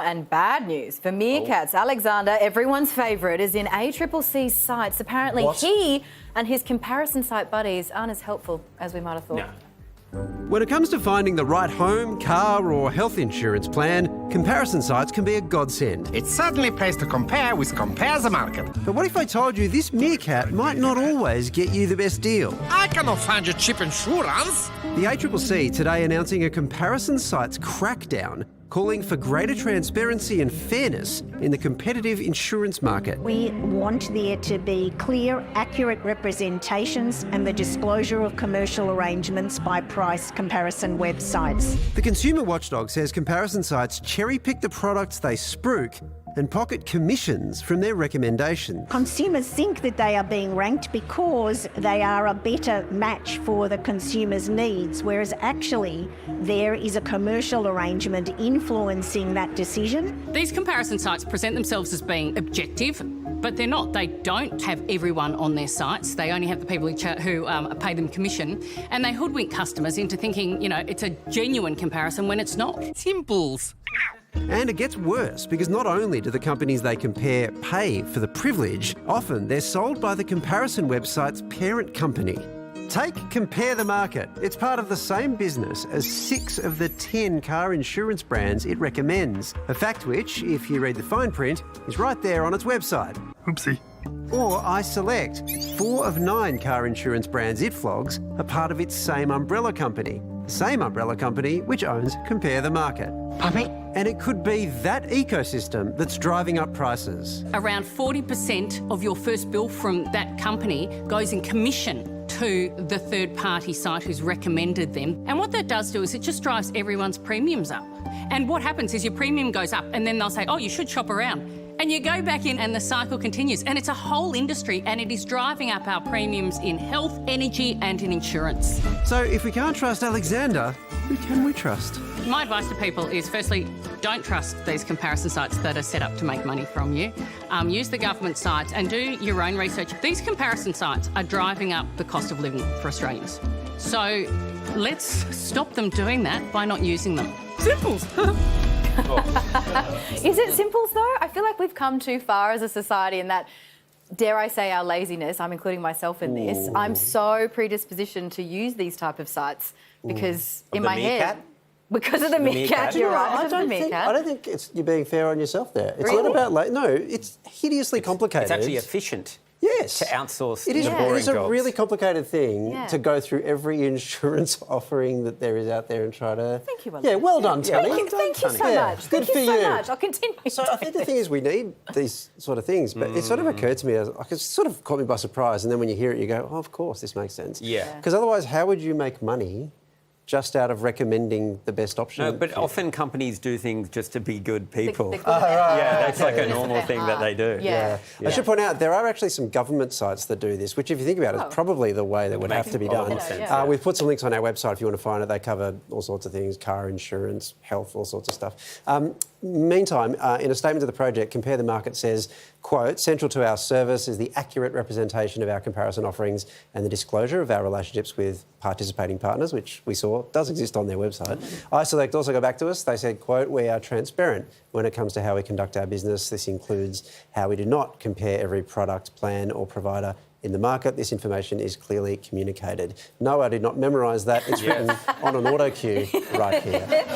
And bad news for meerkats. Alexander, everyone's favourite, is in ACCC's sights. Apparently he and his comparison site buddies aren't as helpful as we might have thought. No. When it comes to finding the right home, car or health insurance plan, comparison sites can be a godsend. It certainly pays to compare with Compare the Market. But what if I told you this meerkat might not always get you the best deal? I cannot find you cheap insurance. The ACCC today announcing a comparison sites crackdown, calling for greater transparency and fairness in the competitive insurance market. We want there to be clear, accurate representations and the disclosure of commercial arrangements by price comparison websites. The consumer watchdog says comparison sites cherry-pick the products they spruik and pocket commissions from their recommendations. Consumers think that they are being ranked because they are a better match for the consumer's needs, whereas actually there is a commercial arrangement influencing that decision. These comparison sites present themselves as being objective, but they're not. They don't have everyone on their sites. They only have the people who pay them commission, and they hoodwink customers into thinking, it's a genuine comparison when it's not. Simples. And it gets worse because not only do the companies they compare pay for the privilege, often they're sold by the comparison website's parent company. Take Compare the Market. It's part of the same business as 6 of the 10 car insurance brands it recommends. A fact which, if you read the fine print, is right there on its website. Oopsie. Or I Select. 4 of 9 car insurance brands it flogs are part of its same umbrella company. The same umbrella company which owns Compare the Market. Puppy. And it could be that ecosystem that's driving up prices. Around 40% of your first bill from that company goes in commission to the third-party site who's recommended them. And what that does do is it just drives everyone's premiums up. And what happens is your premium goes up and then they'll say, oh, you should shop around. And you go back in and the cycle continues. And it's a whole industry and it is driving up our premiums in health, energy and in insurance. So if we can't trust Alexander, who can we trust? My advice to people is, firstly, don't trust these comparison sites that are set up to make money from you. Use the government sites and do your own research. These comparison sites are driving up the cost of living for Australians. So let's stop them doing that by not using them. Simples. Is it simples though? I feel like we've come too far as a society in that, dare I say, our laziness, I'm including myself in this, I'm so predispositioned to use these type of sites because in my head... Because of the meerkat, you're right. I don't think you're being fair on yourself there. It's not about... No, it's hideously complicated. It's actually efficient. Yes. To outsource it is, the boring It is a jobs. really complicated thing to go through every insurance offering that there is out there and try to... Thank you, Yeah, well done, Tony. Thank you so much. Good for you. Thank you so much. I'll continue. So I think the thing is we need these sort of things, but it sort of occurred to me, it sort of caught me by surprise, and then when you hear it, you go, oh, of course, this makes sense. Yeah. Because otherwise, how would you make money just out of recommending the best option? No, but often companies do things just to be good people. Right. Yeah, that's like a normal thing that they do. Yeah. I should point out, there are actually some government sites that do this, which if you think about it, is probably the way that would have to be done. We've put some links on our website if you want to find it. They cover all sorts of things, car insurance, health, all sorts of stuff. Meantime, in a statement to the project, Compare the Market says, quote, central to our service is the accurate representation of our comparison offerings and the disclosure of our relationships with participating partners, which we saw does exist on their website. I Select also got back to us. They said, quote, we are transparent when it comes to how we conduct our business. This includes how we do not compare every product, plan or provider in the market. This information is clearly communicated. No, I did not memorise that. It's written on an auto cue right here.